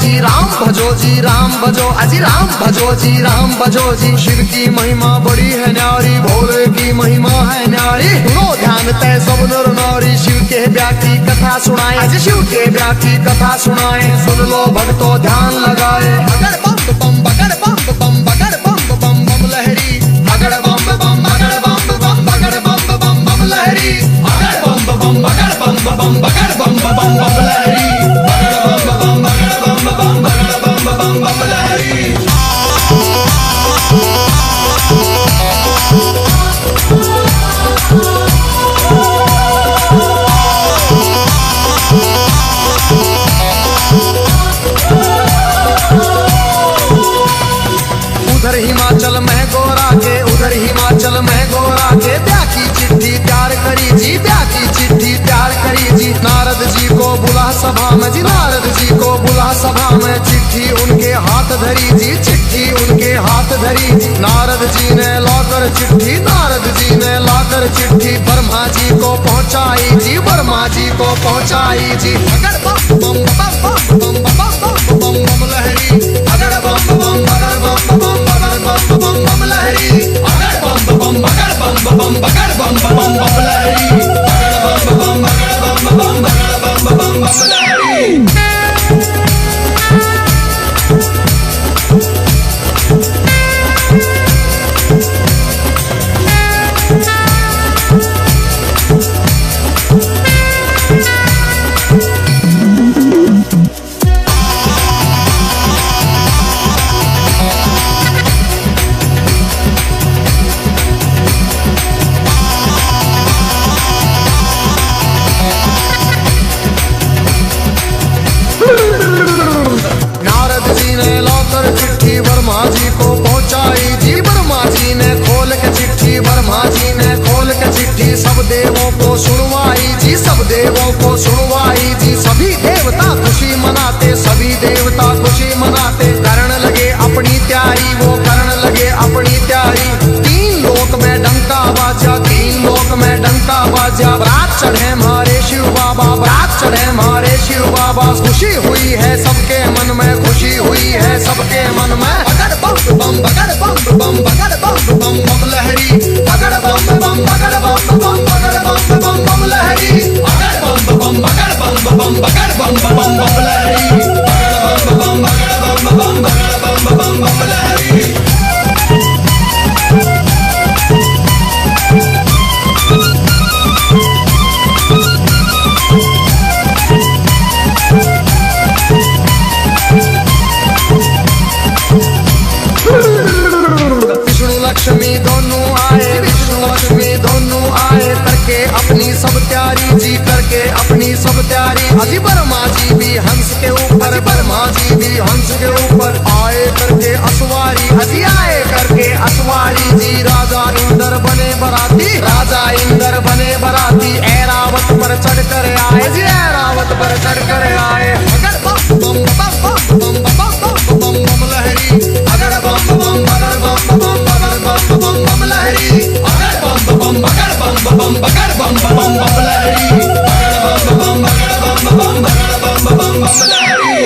जी राम भजो जी राम भजो, अजी राम भजो जी राम भजो जी। शिव की महिमा बड़ी है न्यारी, भोले की महिमा है न्यारी। सुनो ध्यान तय सब नर नारी, शिव के ब्याह की कथा सुनाए, अजी शिव के ब्याह की कथा सुनाए। सुन लो भक्तों ध्यान लगाए, अगर बम बम बगर बम बम बगर बम बम बम लहरी, अगर बम बम बगर बम बम बगर बम बम बम लहरी, अगर बम बम बगर बम बम बगर बम बम बम लहरी, अगर बम बम बगर बम बम बगर बम बम बम लहरी। उधर हिमाचल में गोरा के, उधर हिमाचल में गोरा के ब्याह की चिट्ठी तैयार करी जी, ब्याह की चिट्ठी तैयार करी जी। नारद जी को बुला सभा में जी, नारद जी को बुला सभा में। चिट्ठी उनके हाथ धरी जी, चिट्ठी उनके हाथ धरी। नारद जी ने लाकर चिट्ठी, नारद जी ने लाकर चिट्ठी ब्रह्मा जी को पहुंचाई जी, ब्रह्मा जी को पहुंचाई जी। अगर बम बम बम बम बम बम बम लहरी, अगर बम बम बगर बम बम बम बम लहरी, अगर बम बम बगर बम बम बगर बम बम बम लहरी, अगर बम बम बगर बम बम बगर बम बम बम लहरी। ब्रह्मा जी को पहुंचाई जी, ब्रह्मा जी ने खोल के चिट्ठी, ब्रह्मा जी ने खोल के चिट्ठी सब देवों को सुनवाई जी, सब देवों को सुनवाई जी। सभी देवता खुशी मनाते, सभी देवता खुशी मनाते। करण लगे अपनी तैयारी, वो करण लगे अपनी तैयारी। तीन लोक में डंका बाजा, तीन लोक में डंका बाजा। बारात चढ़े हमारे शिव बाबा, बारात चढ़े हमारे शिव बाबा। खुशी हुई है सबके मन में, खुशी हुई है सबके मन में। अगर बम बम बगर बम बम बगर बम बम बम लहरी, अगर बम बम बगर बम बम बगर बम बम बम लहरी, अगर बम बम बगर बम बम बगर बम बम बम लहरी, अगर बम बम बगर बम बम बगर बम बम बम लहरी। लक्ष्मी दोनों आए, विष्णु लक्ष्मी दोनों आए। करके अपनी सब तैयारी जी, करके अपनी सब तैयारी। अजी ब्रह्मा जी भी हंस के ऊपर, ब्रह्मा जी भी हंस के ऊपर आए करके असवारी, अजी आए करके असवारी जी। राजा इंद्र बने बराती, राजा इंद्र बने बराती। ऐरावत पर चढ़ कर आए जी, ऐरावत पर चढ़ कर आए। अगर बम बम बम बम बम बम बम लहरी, अगर बम बम बगर बम बम बम बम लहरी, अगर बम बम बगर बम बगर बम बम लहरी, अगर बम बम बगर बम बगर बम लहरी।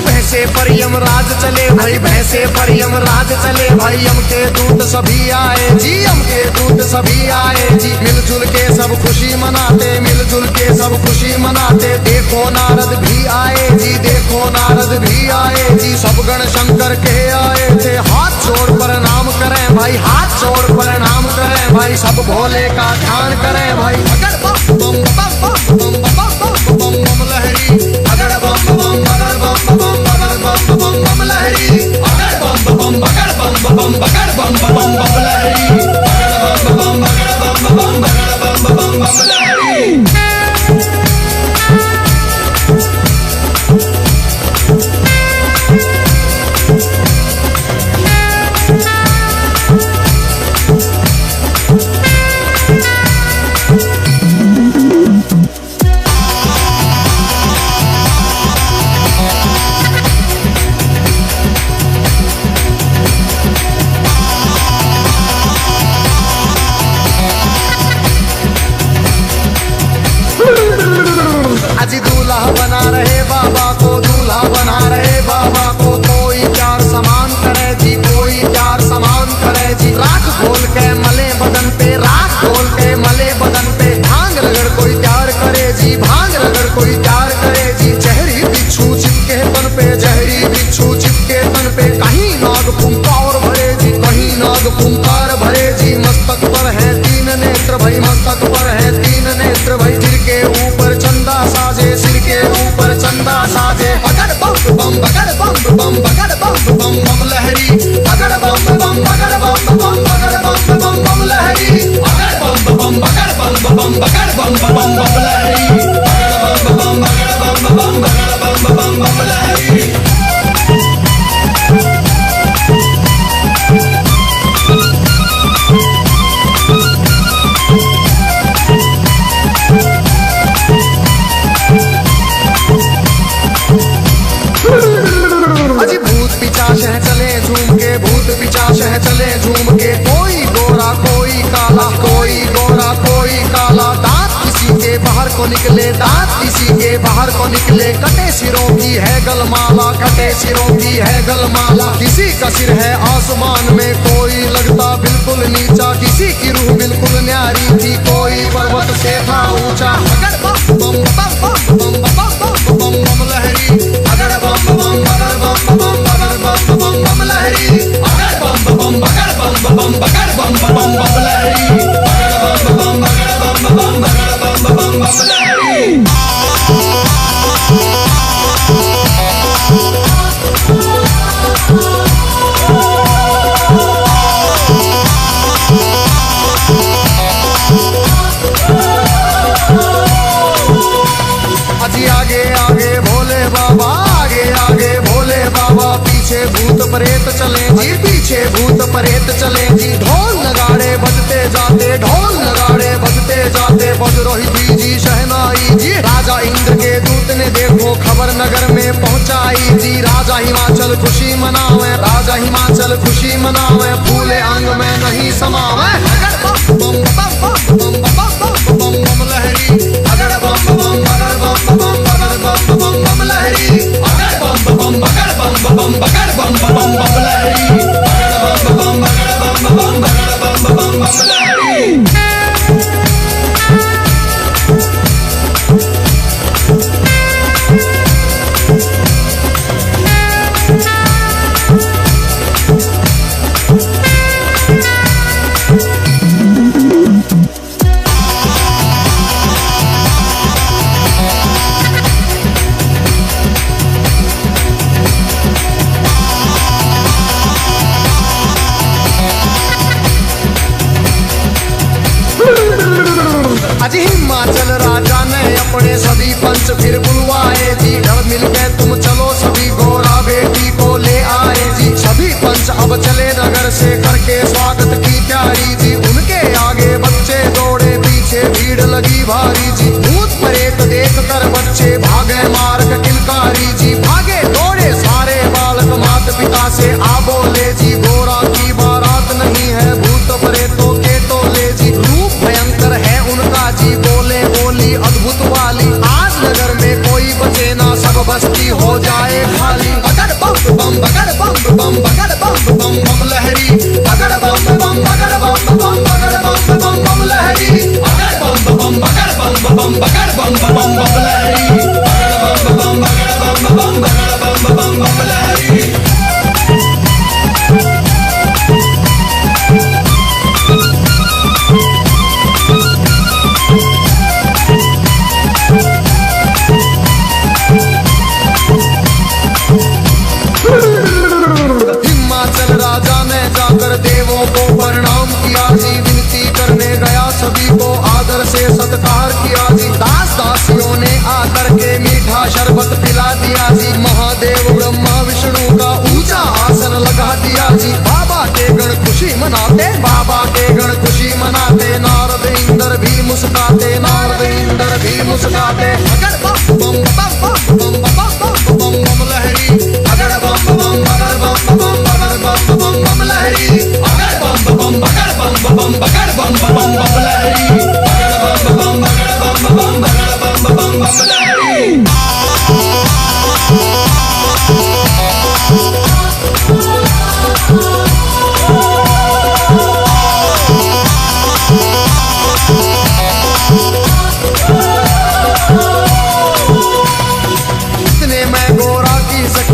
भैंसे पर यमराज चले भाई, भैंसे पर यमराज चले भाई। यम के दूत सभी आए जी, यम के दूत सभी आए जी। मिलजुल के सब खुशी मनाते, मिलजुल के सब खुशी मनाते। देखो नारद भी आए जी, देखो नारद भी आए जी। सब गण शंकर के आए थे, हाथ जोड़ प्रणाम करें भाई, हाथ जोड़ प्रणाम करें भाई। सब भोले का ध्यान करें भाई। अगर बम बम बम बम बम बम बम लहरी, अगर बम बम बगर बम बम बम बम लहरी, अगर बम बम बगर बम बगर बम बम लहरी, अगर बम बम बगर बम बगर बम लहरी। जहरी बिच्छू चिपके तन पे, कहीं नाग फुंकार भरे जी, कहीं नाग फुंकार भरे जी। मस्तक पर है तीन नेत्र भाई, मस्तक पर है तीन नेत्र भाई। सिर के ऊपर चंदा साजे, सिर के ऊपर चंदा साजे। बगड़ बम बम बगड़ बम बम बगड़ बम बम बम लहरी, बगड़ बम बम बगड़ बम बम बगड़ बम बम बम लहरी, बगड़ बम बम बगड़ बम बम बगड़ बम बम बम लहरी, बगड़ बम बगड़ बम बम बगड़ बम बम लहरी। अजी भूत पिचाश है चले झूम के, भूत पिचाश है चले झूम के। कोई गोरा कोई काला, कोई गोरा कोई काला। दांत किसी के बाहर को निकले, दांत किसी के बाहर को निकले। कटे सिरों की है गलमाला, कटे सिरों की है गलमाला। किसी का सिर है आसमान में, कोई लगता बिल्कुल नीचा। किसी की रूह बिल्कुल न्यारी थी, कोई पर्वत से था ऊंचा। बगड़ बम बम बम बम बम बम बम बम लहरी, बगड़ बम बम बगड़ बम बम बगड़ बम बम बम लहरी, बगड़ बम बम बगड़ बम बम बगड़ बम बम बम लहरी, बगड़ बम बम बगड़ बम बम बगड़ बम बम बम लहरी। अजी आगे आगे भोले बाबा, आगे आगे भोले बाबा। पीछे भूत प्रेत चले जी, पीछे भूत प्रेत चले जी। ढोल नगाड़े बजते जाते, ढोल नगाड़े बजते जाते। बज रही थी जी शहनाई जी। राजा इंद्र के दूत ने देखो खबर नगर में पहुंचाई जी। राजा हिमाचल खुशी मनावे, राजा हिमाचल खुशी मनावे। फूले अंग में नहीं समावे। बम बम बम बम बम बम बम लहरी, बगड़ बम बम बगड़ बम बम बगड़ बम बम बम लहरी, बगड़ बम बम बगड़ बम बम बगड़ बम बम बम लहरी, बगड़ बम बम बगड़ बम बम बगड़ बम बम बम लहरी। अजी हिमाचल राजा ने अपने सभी पंच फिर बुलवाए जी। घर मिल के तुम चलो सभी गोरा बेटी को ले आए जी। सभी पंच अब चले नगर से करके स्वागत की तैयारी जी। उनके आगे बच्चे दौड़े, पीछे भीड़ लगी भारी जी। भूत प्रेत देख कर बच्चे भागे मार्ग किलकारी जी। भागे दौड़े सारे बालक माता पिता से आ बोले जी। गोरा की बारात नहीं है, भूत प्रेतों के टोले जी। रूप भयंकर है उनका जी, बोले बोली अद्भुत वाली। आज नगर में कोई बचे ना, सब बस्ती हो जाए खाली। बगड़ बम बम बगड़ बम बम बगड़ बम बम बम लहरी, बगड़ बम बम बगड़ बम बम बगड़ बम बम बम लहरी, बगड़ बम बम बगड़ बम बम बगड़ बम बम बम लहरी, बगड़ बम बम बगड़ बम बम बगड़ बम बम बम लहरी। हिमाचल राजा ने जाकर देवों को प्रणाम किया जी। विनती करने गया, सभी को आदर से सत्कार किया जी। दास दासियों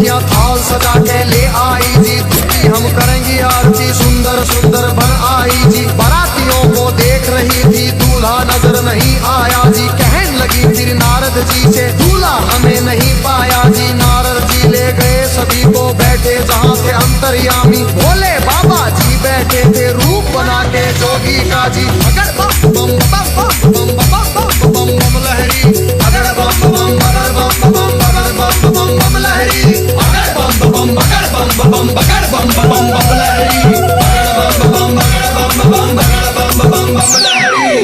सखियां थाल सजा के ले आई जी, दुखी हम करेंगी आरती, सुंदर सुंदर बन आई जी। बारातियों को देख रही थी, दूल्हा नजर नहीं आया जी। कहने लगी फिर नारद जी से, दूल्हा हमें नहीं पाया जी। नारद जी ले गए सभी को, बैठे जहाँ थे अंतर्यामी, भोले बाबा जी बैठे थे रूप बना के जोगी का जी। अगर बम बम बम बम बम बम बम बम लहरी, अगर बम बम बगर बम बम बगर बम बम बम लहरी, अगर बम बम बगर बम बम बगर बम बम बम लहरी, अगर बम बम बगर बम बम बगर बम बम बम लहरी।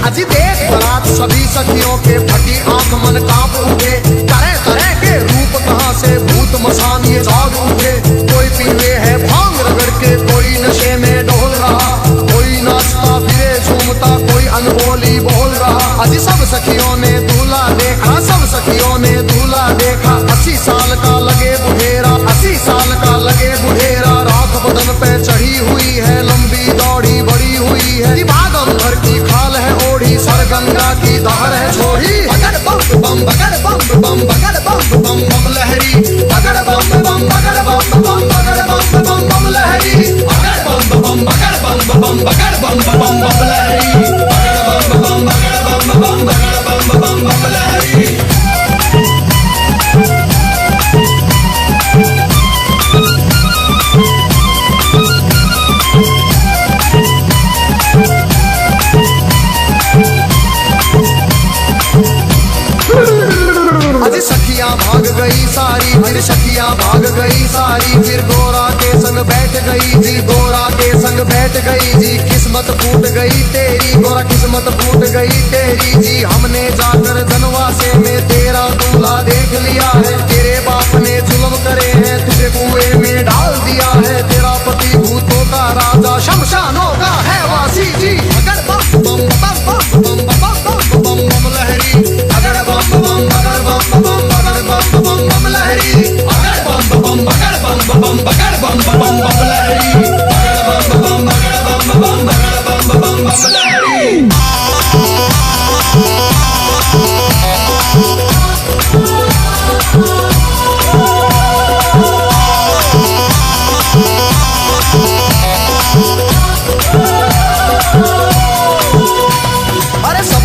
अजी देख बरात सभी सखियों के, फटी आंख मन कांप उठे, तरह तरह के रूप कहां से भूत मसान ये जाग उठे। कोई पीवे है भांग रगड़ के, कोई नशे में डोल रहा, कोई नाचता फिरे झूमता, कोई अनहोली बोल रहा। अजी सब सखियों ने दूल्हा देखा, सब सखियों ने दूल्हा देखा। 80 साल का लगे बुढ़ेरा, 80 साल का लगे बुढ़ेरा, राख बदन पे चढ़ी हुई है, लंबी दौड़ी बड़ी हुई है। भागम भर की खाल है ओढ़ी, सर गंगा की धार है छोड़ी। अगर बम बम बगर बम बम बगर बम बम बम लहरी, अगर बम बम बगर बम बम बगर बम बम बम लहरी, अगर बम बम बगर बम बम बगर बम बम बम लहरी, अगर बम बम बगर बम बम बगर बम बम बम लहरी। अजी सखियां भाग गई सारी, फिर सखियां भाग गई सारी, फिर गोरा के संग बैठ गई जी, गोरा के संग बैठ गई जी। किस्मत फूट गई तेरी गोरा, किस्मत फूट गई तेरी जी। हमने जाकर जनवासे में तेरा दूल्हा देख लिया है, तेरे बाप ने जुल्म करे हैं, तुझे कुएं में डाल दिया है। तेरा पति भूतों का राजा, शमशानों का है वासी जी। अगर बम बम बम बम बम बम बम बम लहरी, अगर बम बम बगर बम बम बगर बम बम बम लहरी, अगर बम बम बगर बम बम बगर बम बम बम लहरी, अगर बम बम बगर बम बम बगर बम बम बम लहरी।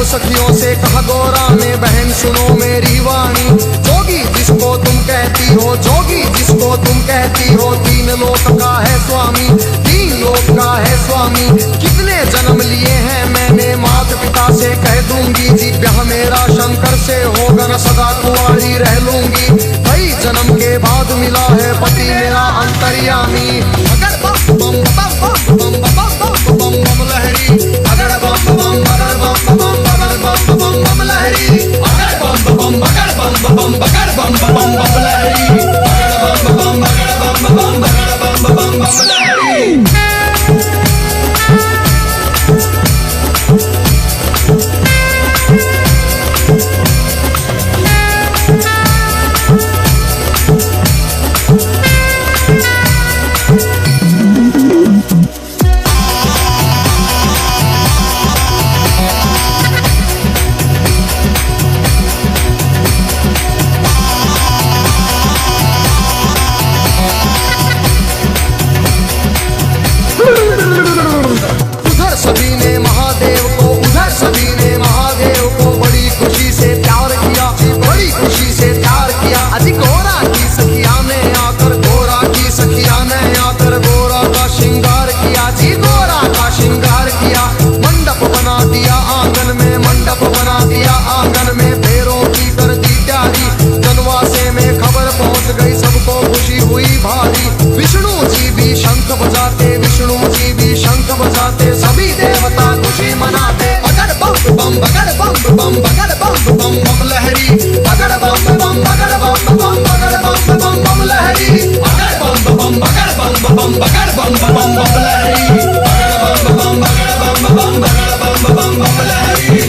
सखियों से कहा गोरा में, बहन सुनो मेरी वाणी, जोगी जिसको तुम कहती हो, जोगी जिसको तुम कहती हो, 3 लोक का है स्वामी, 3 लोक का है स्वामी। कितने जन्म लिए हैं मैंने, माता पिता से कह दूंगी जी। ब्याह मेरा शंकर से होगा न, सदा कुंवारी रह लूंगी। कई जन्म के बाद मिला है पति मेरा अंतर्यामी। अगर बम बम बम बम बम बम बम बम लहरी, अगर बम बम बगर बम बम बगर बम बम बम लहरी, अगर बम बम बगर बम बम बगर बम बम बम लहरी, अगर बम बम बगर बम बम बगर बम बम बम लहरी। बम बगड़ बम बम बम लहरी, बगड़ बम बगड़ बम बगड़ बम लहरी।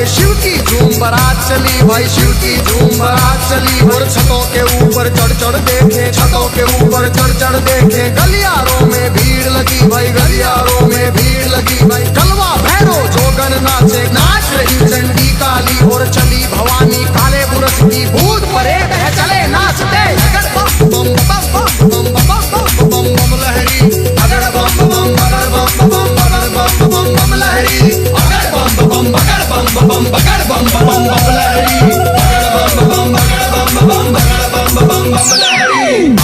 शिव की झूम बारात चली भाई, शिव की झूम बारात चली। और छतों के ऊपर चढ़ चढ़ देखे, छतों के ऊपर चढ़ चढ़ देखे। गलियारों में भीड़ लगी भाई, गलियारों में भीड़ लगी भाई। कलवा भैरो जोगन नाचे, नाच रही चंडी काली। और चली भवानी काले बुरस की, भूत परे बह चले नाचते। अगर बम बम बम बम बम बम बम बम लहरी, अगर बम बम बगड़ बम बम बगड़ बम बम लहरी, अगर बम बम बगड़ बम बगड़ बम बम लहरी, अगर बम बम बगड़ बम बगड़ बम लहरी।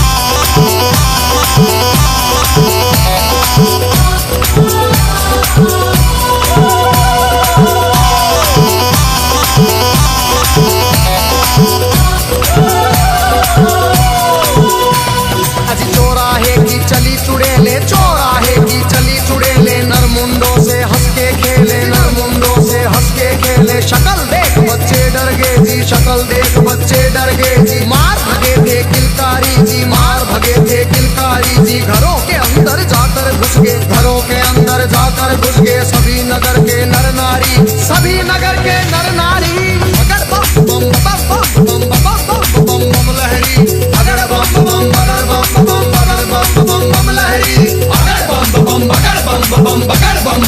चौराहे की चली चुड़ैले, चौराहे की चली चुड़ैले। नरमुंडों से हंस के खेले, नरमुंडों से हंस के खेले। शक्ल देख बच्चे डर गए जी, शक्ल देख बच्चे डर गए जी। मार भगे थे किलकारी जी, मार भगे थे किलकारी जी। घरों के अंदर जाकर घुस गए, घरों के अंदर जाकर घुस गए। सभी नगर के नर नारी, सभी नगर के नर नारी। अगर बम बम बम बम बम बम बम लहरी, अगर बम बम बगड़ बम बगड़ बम बम लहरी, अगर बम बम बगड़ बम बगड़ बम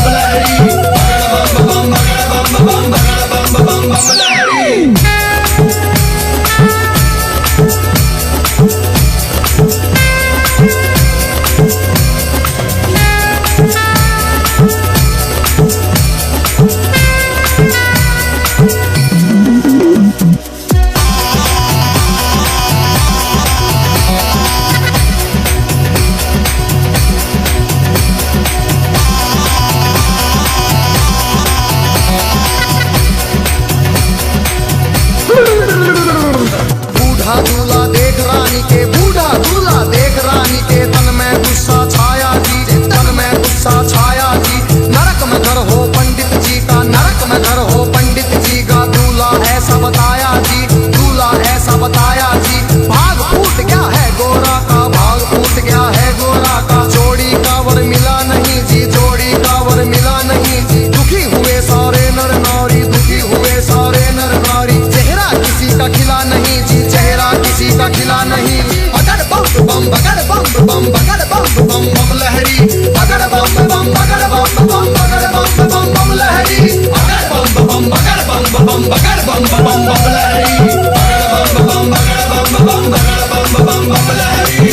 लहरी, अगर बम बम बगड़ बम बगड़ बम लहरी। बूढ़ा दूल्हा देख रानी के, बूढ़ा दूल्हा देख रानी के। तन में गुस्सा छाया जी, तन में गुस्सा छाया जी। नरक में घर हो पंडित जी का, नरक में घर हो पंडित जी का। दूल्हा ऐसा बताया जी, दूल्हा ऐसा बताया जी। भाग फूट गया है गोरा का, भाग फूट गया है गोरा का। जोड़ी का वर मिला नहीं जी, जोड़ी का वर मिला नहीं जी। दुखी हुए सारे नर नारी, दुखी हुए सारे नर नारी। चेहरा किसी का खिला नहीं जी, चेहरा किसी का खिला नहीं। अगर बम बम बगड़ बम बगड़ बम बम लहरी, अगर बम बम बगड़ बम बगड़ बम लहरी, अगर बम बम बगड़ बम बगड़ बम लहरी, अगर बम बम बगड़ बम लहरी।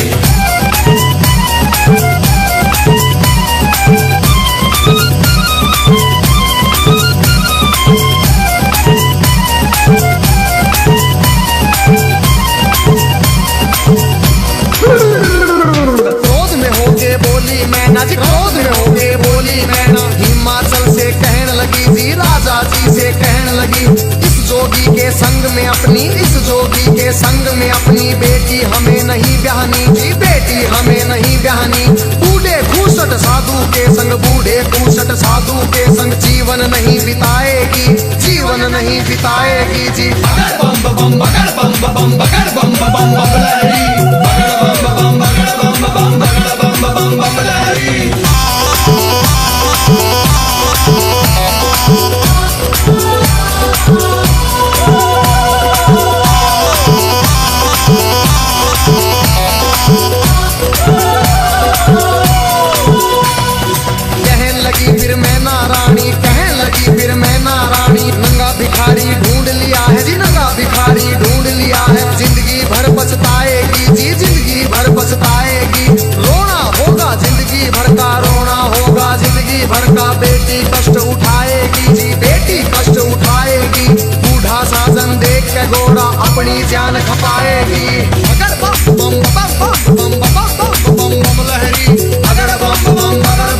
क्रोध में होके बोली मैना जी, क्रोध में होके बोली मैना। हिमाचल से कहने लगी जी, राजा जी से कहने लगी। इस जोगी के संग में अपनी, इस जोगी के संग में अपनी बेटी हमें नहीं ब्याहनी जी, बेटी हमें नहीं ब्याहनी। बूढ़े खूसट साधु के संग, बूढ़े खूसट साधु के संग जीवन नहीं बिताएगी, जीवन नहीं बिताएगी जी। अगर बम बम बगड़ बम बगड़ बम लहरी, अगर बम बम बगड़ बम लहरी। कहने लगी फिर मैं नारायणी, कहने लगी फिर मैं नारायणी। नंगा भिखारी ढूंढ लिया है जी, नंगा भिखारी ढूंढ लिया है। जिंदगी भर पछताएगी जी, जिंदगी भर पछताएगी। रोना होगा जिंदगी भर का, रोना होगा जिंदगी भर का। बेटी कष्ट उठाएगी जी, बेटी कष्ट उठाएगी। बूढ़ा साजन देख के गोरा अपनी जान खपाएगी। अगर बम बम बम बम बम बम बम लहरी, अगर बम बम बगड़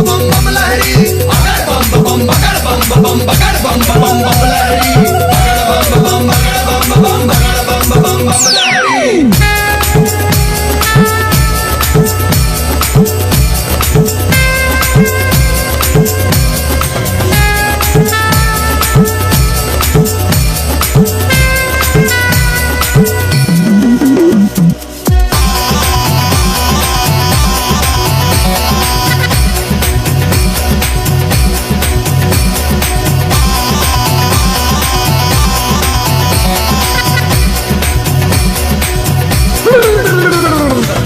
बम लहरी, अगर बम बम बगड़ बम बगड़ बम लहरी, अगर बम बगड़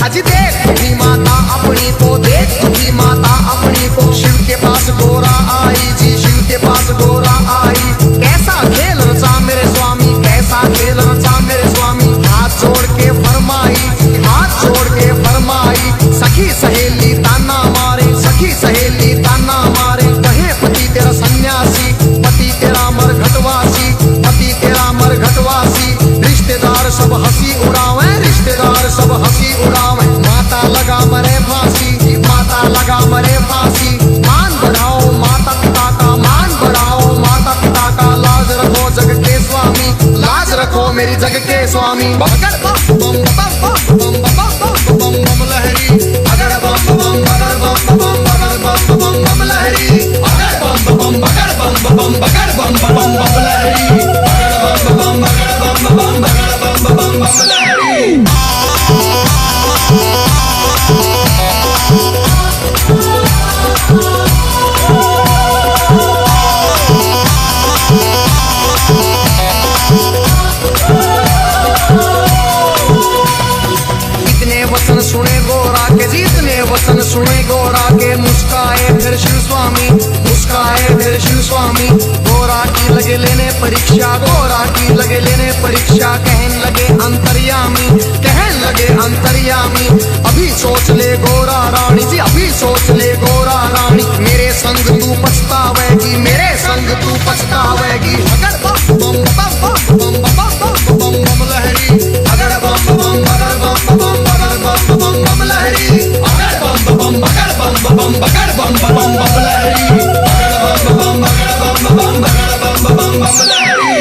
अजी देख भी माता अपनी को, देख भी माता अपनी को, शिव के पास गोरा आई जी, शिव के पास गोरा आई। कैसा खेल रचा मेरे स्वामी, कैसा खेल रचा मेरे स्वामी, हाथ जोड़ के फरमाई, हाथ जोड़ के फरमाई। सखी सहेली ताना मारे, सखी सहेली ताना मारे, कहे पति तेरा सन्यासी, पति तेरा मरघटवासी, पति तेरा मरघटवासी। रिश्तेदार सब हंसी उड़ावे, रिश्तेदार सब हंसी उड़ावे। माता लगा मरे फांसी, माता लगा मरे फांसी। मान बढ़ाओ माता पिता का, मान बढ़ाओ माता पिता का। लाज रखो जग के स्वामी, लाज रखो मेरी जग के स्वामी। बगड़ बम बम बम बम बम बम बम बम लहरी, अगड़ बम बम बगड़ बम बम बगड़ बम बम बम लहरी, अगड़ बम बम बगड़ बम बम बगड़ बम बम बम लहरी, अगड़ बम बम बगड़ बम बम बगड़ बम बम बम लहरी। इतने वचन सुने गोरा के जी, इतने वचन सुने गोरा के। मुस्काए फिर शिव स्वामी, मुस्काए फिर शिव स्वामी। गोरा की लगे लेने परीक्षा, गोरा की लगे लेने परीक्षा। कहन लगे अंतर्यामी, कहन लगे अंतर्यामी। अभी सोच ले गोरा रानी जी, अभी सोच ले गोरा रानी। मेरे संग तू पछतावेगी, मेरे संग तू पछतावेगी। अगर बम बम बम बम बम बम बम बम लहरी, अगर बम बम बगड़ बम बम बगड़ बम बम बम लहरी, अगड़ बम बम बगड़ बम बम बगड़ बम बम बम लहरी, अगड़ बम बम बगड़ बम बम बगड़ बम बम बम लहरी।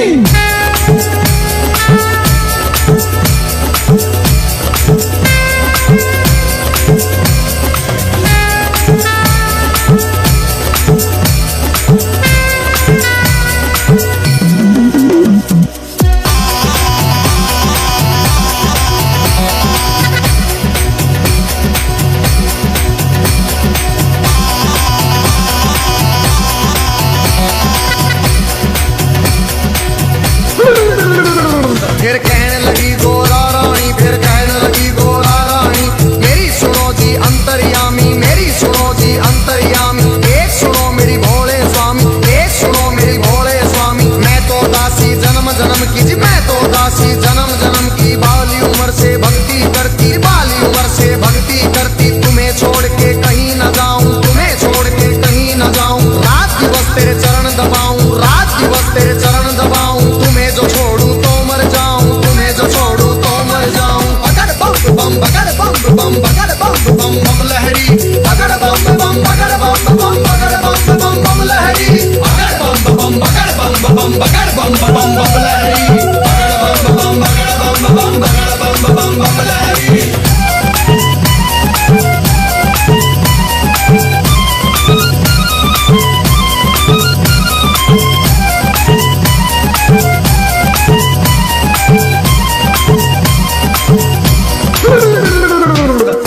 फिर कहने लगी गोरा रानी, फिर कहने लगी गोरा रानी। मेरी सुनो जी अंतर्यामी, मेरी सुनो जी अंतर्यामी। एक सुनो मेरी भोले स्वामी, एक सुनो मेरी भोले स्वामी। मैं तो दासी जन्म जन्म की जी, मैं तो दासी जन्म जन्म की। बाली उम्र से भक्ति करती, बाली उम्र से भक्ति करती। तुम्हें छोड़ के कहीं न जाऊं, तुम्हें छोड़ के कहीं न जाऊं। रात दिवस तेरे चरण दबाऊं, रात दिवस तेरे चरण दबाऊं। तुम्हें जो छोड़ूं तो मर जाऊं, तुम्हें जो छोड़ूं तो मर जाऊं। अगड़ बम बम बगड़ बम बम बगड़ बम बम बम लहरी, अगड़ बम बम बगड़ बम बम बगड़ बम बम बम लहरी, अगड़ बम बम बगड़ बम बम बगड़ बम बम बम लहरी, अगड़ बम बम बगड़ बम बम बगड़ बम बम बम लहरी।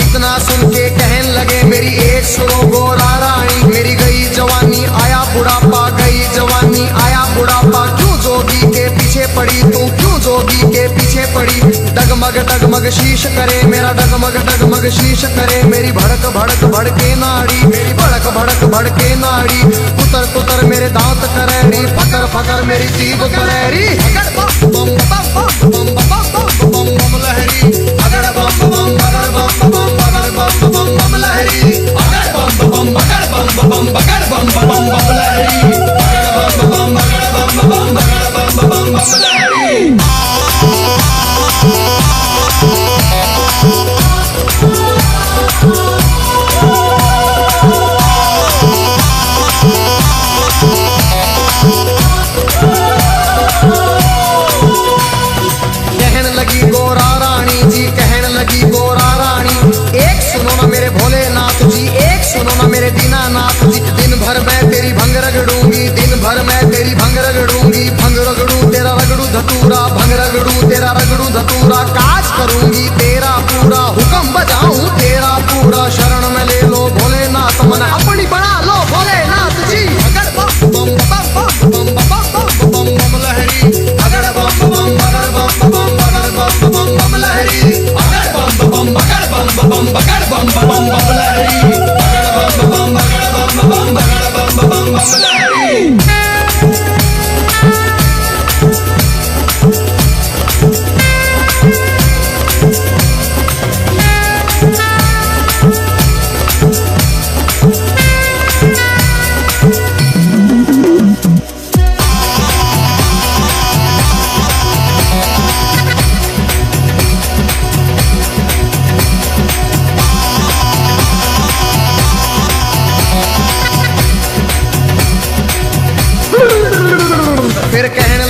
इतना सुन के कहन लगे मेरी एक सुनो गोरा रानी। मेरी गई जवानी आया बुढ़ापा, गई जवानी आया बुढ़ापा। क्यों जोगी के पीछे पड़ी तू, क्यों जोगी के पीछे पड़ी। डगमग डगमग शीश करे मेरा, डगमग डगमग शीश करे। मेरी भड़क भड़क भड़के नाड़ी, मेरी भड़क भड़क भड़के नाड़ी। कुतर कुतर मेरे दांत करेरी, फकर फकर मेरी जीभ करेरी। अगड़ बम बम बम बम बम बम बम बम लहरी, अगड़ बम बम बगड़ बम बम बगड़ बम बम बम लहरी, अगड़ बम बम बगड़ बम बम बगड़ बम बम बम लहरी, अगड़ बम बम बगड़ बम बम बगड़ बम बम बम लहरी।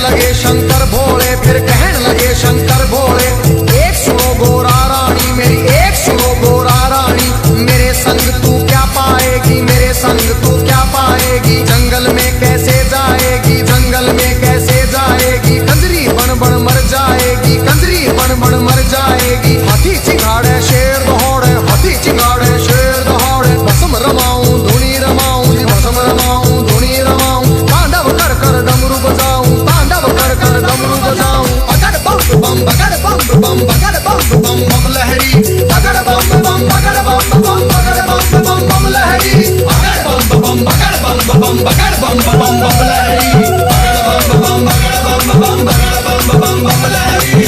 लगे शंकर भोले, फिर कहने लगे शंकर भोले, एक सुनो गोरा रानी मेरी, एक सुनो गोरा रानी, मेरे संग तू क्या पाएगी, मेरे संग तू क्या पाएगी, जंगल में कैसे जाएगी, जंगल में कैसे जाएगी, कंजरी बन बन मर जाएगी, कंजरी बन बन मर जाएगी। हाथी चिंगाड़े शेर दौड़े, हाथी चिंगाड़े शेर दौड़े, भस्म रमाऊं धुनी रमाऊं जी, भस्म रमाऊं धुनी रमाऊं, तांडव कर कर डमरू बजाऊं, तांडव कर कर डमरू बजाऊं। बगड़ बम बम बगड़ बम बम बगड़ बम बम बम लहरी, बगड़ बम बम बगड़ बम बम बगड़ बम बम बम लहरी, बगड़ बम बम बगड़ बम बम बगड़ बम बम बम लहरी, बगड़ बम बगड़ बम बगड़ बम लहरी।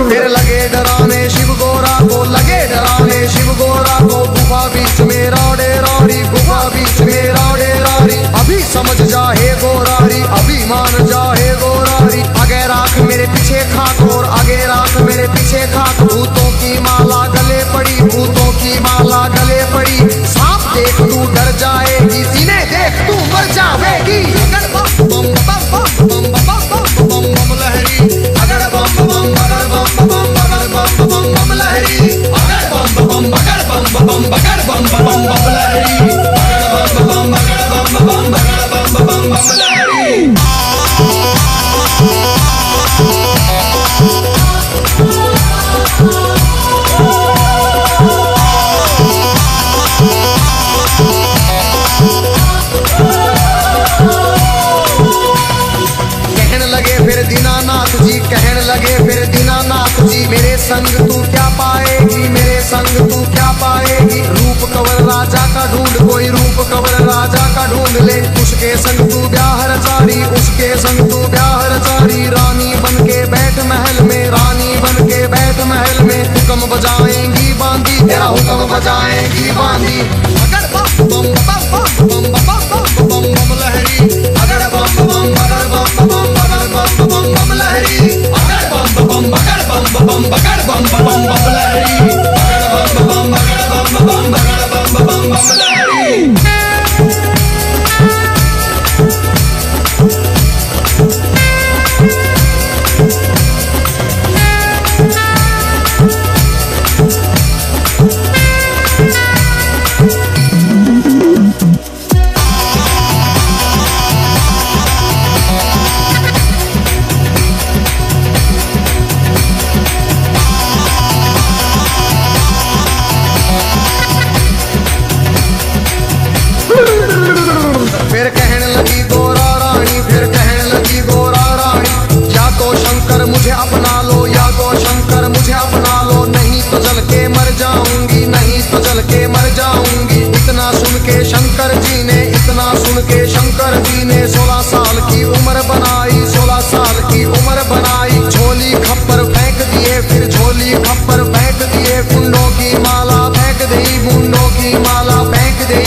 फिर लगे डराने शिव गोरा को, लगे डराने शिव गोरा को, गुफा बीच में राडे राड़ी, गुफा बीच में राडे राड़ी, अभी समझ जा हे गोरारी, अभी मान जा हे गोरारी, आगे राख मेरे पीछे खाक और आगे राख मेरे पीछे खाक, भूतों की माला गले पड़ी, भूतों की माला गले पड़ी, सांप देख तू डर जाएगी, सीने देख तू मर जाएगी। अगर बम बम बम बम बम बम बम बम लहरी, अगर बम बम बगड़ बम बम बगड़ बम बम लहरी, बगड़ बम बम बगड़ बम बगड़ बम लहरी, बगड़ बम बगड़ बम बगड़ बम लहरी। कहने लगे फिर दीनानाथ जी, कहने लगे फिर दीनानाथ जी, मेरे संग तू क्या पाएगी, मेरे संग तू क्या पाएगी, रूप कवर राजा का ढूंढ, कोई रूप कवर राजा का ढूंढ ले, उसके संग तू ब्याह रचारी, उसके संग तू ब्याह रचारी, रानी बन के बैठ महल में, रानी बन के बैठ महल में, हुक्म बजाएंगी बांदी, तेरा हुक्म बजाएंगी बांदी। अगर बम बम बम बम बम बम बम लहरी, अगर बम बम बगड़ बम बम बगड़ बम बम लहरी, बगड़ बम बम बगड़ बम बगड़ बम लहरी, बगड़ बम बगड़ बम बगड़ बम लहरी। फिर कहने लगी गोरा रानी, फिर कहने लगी गोरा रानी, या तो शंकर मुझे अपना लो, या तो शंकर मुझे अपना लो, नहीं तो जल के मर जाऊंगी, नहीं तो जल के मर जाऊंगी। इतना सुन के शंकर जी ने, इतना सुन के शंकर जी ने 16 साल की उम्र बनाई, 16 साल की उम्र बनाई, झोली खप्पर फेंक दिए, फिर झोली खप्पर फेंक दिए, कुंडों की माला फेंक दी, मुंडों की माला फेंक दी,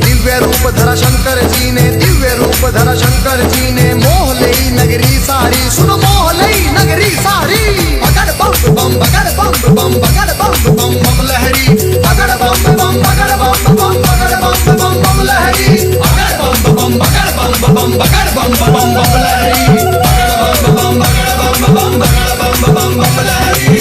दिव्य रूप धरा शंकर जी ने, दिव्य रूप धरा शंकर जी ने, मोह लई नगरी सारी, सुन मोह लई नगरी सारी। बगड़ बम बम बगड़ बम बगड़ बम बम लहरी, बगड़ बम बम बगड़ बम बगड़ बम लहरी, बगड़ बम बम बगड़ बम बगड़ बम लहरी, बगड़ बम बगड़ बम लहरी।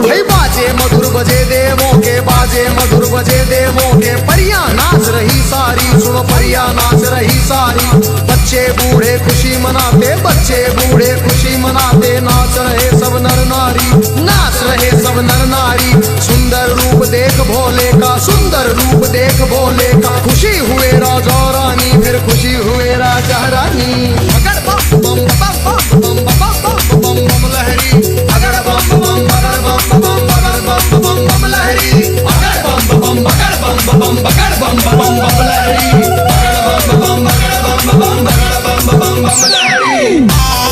भाई बाजे मधुर बजे देवों के, बाजे मधुर बजे देवों के, परियां नाच रही सारी, सुनो परियां नाच रही सारी, बच्चे बूढ़े खुशी मनाते, बच्चे बूढ़े खुशी मनाते, नाच रहे सब नर नारी, नाच रहे सब नर नारी, सुंदर रूप देख भोले का, सुंदर रूप देख भोले का, खुशी हुए राजा रानी, फिर खुशी हुए राजा रानी। अगर बम बम बम बम बम बम बम लहरी, अगर बम बम बगड़ बम बम लहरी, बगड़ बम बम बगड़ बगड़ बम लहरी, बगड़ बम बगड़ बम लहरी।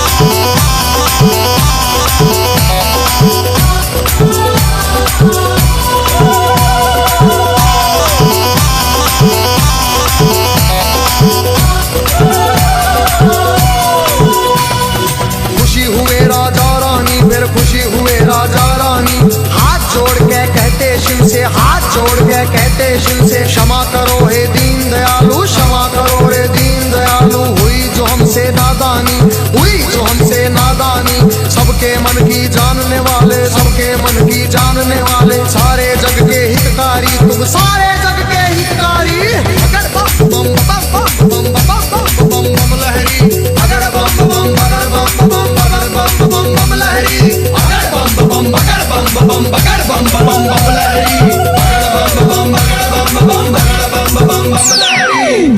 नादानी हुई जो हमसे नादानी। सबके मन की जानने वाले, सबके मन की जानने वाले, सारे जग के हितकारी, तुम सारे जग के हितकारी। अगर बम बम बम बम बम बम बम बम लहरी, अगर बम बम बगर बम बम बगर बम बम बम लहरी, अगर बम बम बगर बम बम बगर बम बम बम लहरी, अगर बम बम बगर बम बम बगर बम बम बम लहरी।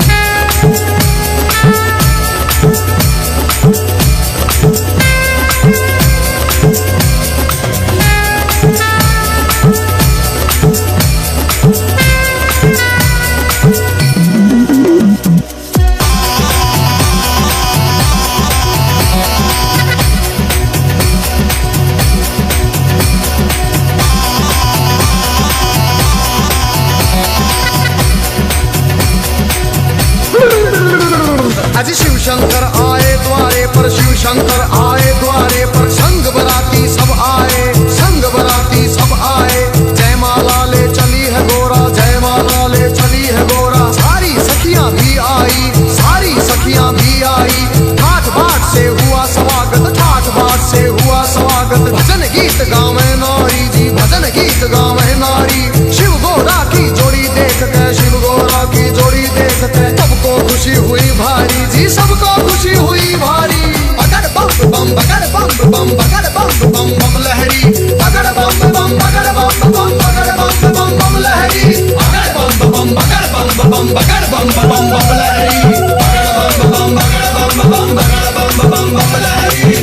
अजी शिव शंकर आए द्वारे पर, शिव शंकर आए द्वारे पर, संग बराती सब आए, संग बराती सब आए। जय माला ले चली है गोरा, जय माला ले चली है गोरा, सारी सखियां भी आई, सारी सखियां भी आई। ठाठ बाट से हुआ स्वागत, ठाठ बाट से हुआ स्वागत। भजन गीत गावे नारी जी, भजन गीत गावे नारी। शिव गोरा की जोड़ी देख के, शिव गोरा की जोड़ी देख के, सबको खुशी हुई भारी जी, सबको खुशी हुई भारी। अगर बम बम बगर बम बम बगर बम बम बम लहरी, अगर बम बम बगर बम बम बगर बम बम बम लहरी, अगर बम बम बगर बम बम बगर बम बम बम लहरी, अगर बम बम बगर बम बम बगर बम बम बम लहरी।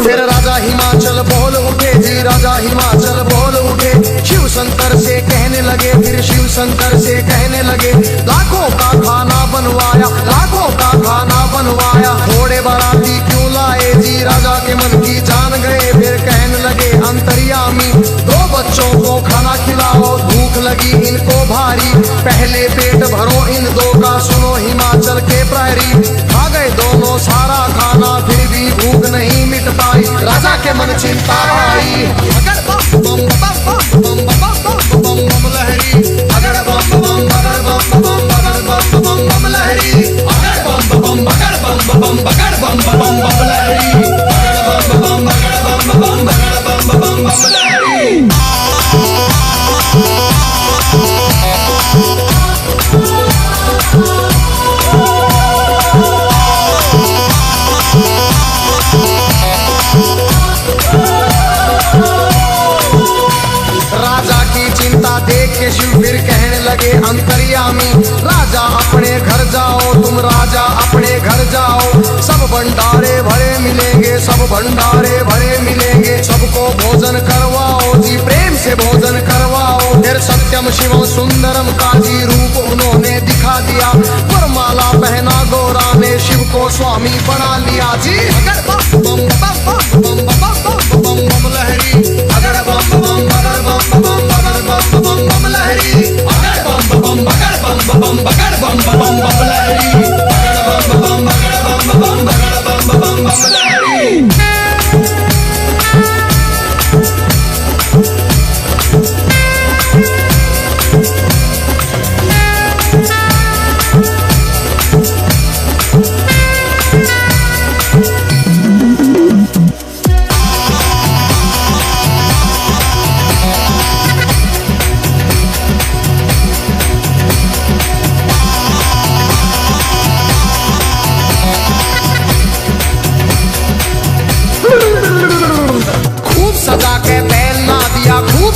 फिर राजा हिमाचल बोल उठे जी, राजा हिमाचल बोल उठे। शिव शंकर से कहने लगे, फिर शिव शंकर से कहने लगे, लाखों का खाना बनवाया, लाखों का खाना बनवाया। थोड़े बाराती क्यों लाए जी, राजा के मन की जान गए। फिर कहने लगे अंतर्यामी, दो बच्चों को खाना खिलाओ, भूख लगी इनको भारी। पहले पेट भरो इन दो का, सुनो हिमाचल के प्रहरी। खा गए दोनों सारा खाना, फिर भी भूख नहीं मिट पाई। राजा के मन चिंता आई, अगर बम बम बम बम बम बम बम बम लहरी, अगर बम बम बगर बम बम बगर बम बम बम लहरी, अगर बम बम बगर बम बम बगर बम बम बम लहरी, अगर बम बम बगर बम बम बगर बम बम बम लहरी। राजा की चिंता देख के शिव फिर कहने लगे अंतर्यामी, राजा अपने घर जाओ, तुम राजा अपने घर जाओ। सब भंडारे भरे मिलेंगे, सब भंडारे भरे मिलेंगे। सबको भोजन करवाओ जी, प्रेम से भोजन करवाओ। फिर सत्यम शिवम सुंदरम का जी रूप उन्होंने दिखा दिया। वरमाला पहना गोरा ने, शिव को स्वामी बना लिया जी। अगर बम बम बम बम बम बम बम बम लहरी, अगर बम बम बगर बम बम बगर बम बम बम लहरी, अगर बम बम बगर बम बम बगर बम बम बम लहरी, अगर बम बम बगर बम बम बगर बम बम बम लहरी।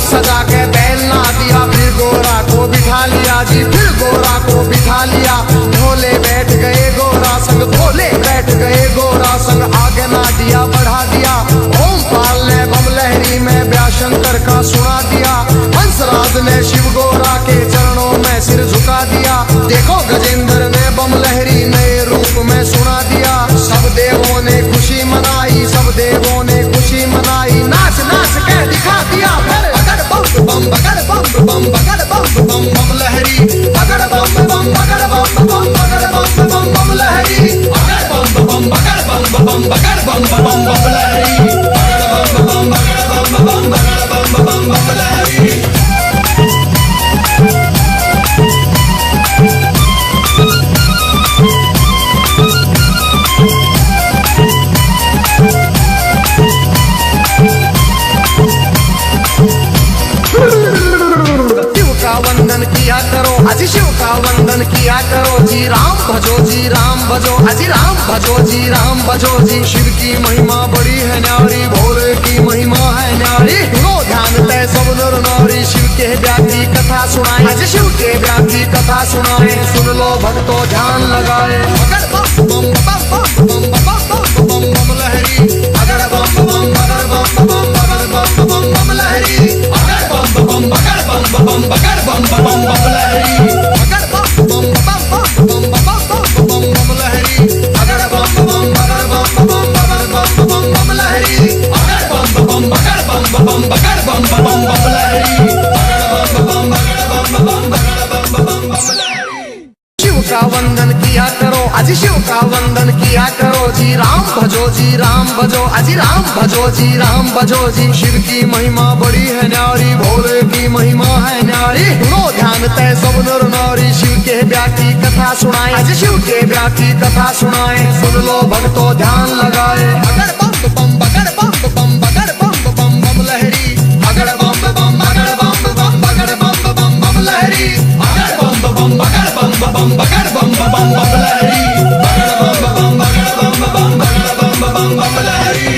सजा के बैल ना दिया, फिर गोरा को बिठा लिया जी, फिर गोरा को बिठा लिया। भोले बैठ गए गोरा संग, भोले बैठ गए गोरा संग, आगे ना दिया बढ़ा दिया। ओम पाल ने बम लहरी में व्याशंकर का सुना दिया, हंसराज ने शिव गोरा के चरणों में सिर झुका दिया। देखो गजेंद्र ने बम लहरी नए रूप में सुना दिया। सब देवों ने खुशी मनाई, सब देवों ने खुशी मनाई, नाच नाच के दिखा दिया। फिर अगर बम भजो जी राम भजो, अजी राम भजो जी राम भजो जी। शिव की महिमा बड़ी है न्यारी, भोले की महिमा है न्यारी। सुनो ध्यान तय सब नर नारी, शिव के व्यापी कथा सुनाए, आज शिव के व्यापी कथा सुनाए। सुन लो भक्तों ध्यान लगाए। अगर बम बम बम बम बम बम बम बम लहरी, अगर बम बम अगर बम बम अगर बम बम बम लहरी, अगर बम बम बगर बम बम बगर बम बम बम लहरी, अगर बम बम बम बम बम बम बम लहरी, अगर बम बम अगर बम बम अगर बम बम बम लहरी, अगर बम बम बगर बम बगर बम बम बम लहरी, अगर बम बम बगर बम बम लहरी। शिव का वंदन किया करो, अजी शिव का वंदन किया करो जी। राम भजो जी राम भजो, अजी राम भजो जी राम भजो जी। शिव की महिमा बड़ी है न्यारी, भोले की महिमा है न्यारी। सुनो ध्यान तय सब नर नारी, शिव के व्यापी कथा सुनाए, आज शिव के व्यापी कथा सुनाए। सुन लो भक्तों ध्यान लगाए। अगर बम बम बगर बम बम बगर बम बम बम लहरी, अगर बम बम अगर बम बम अगर बम बम बम लहरी, अगर बम बम बगर बम बगर बम बम लहरी, अगर बम बम बगर बम बम लहरी।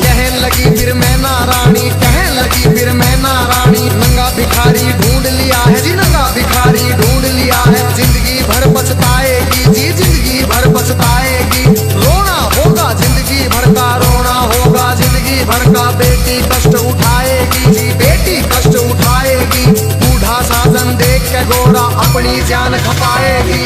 कहने लगी फिर मैं नारायणी, कहने लगी फिर मैं नारायणी। नंगा भिखारी ढूंढ लिया है जी, नंगा भिखारी ढूंढ लिया है। जिंदगी भर पछताएगी जी, जिंदगी भर पछताएगी। रोना होगा जिंदगी भर का, रोना होगा जिंदगी भर का। बेटी कष्ट उठाएगी जी, बेटी कष्ट उठाएगी। बूढ़ा साजन देख के गोरा अपनी जान खपाएगी।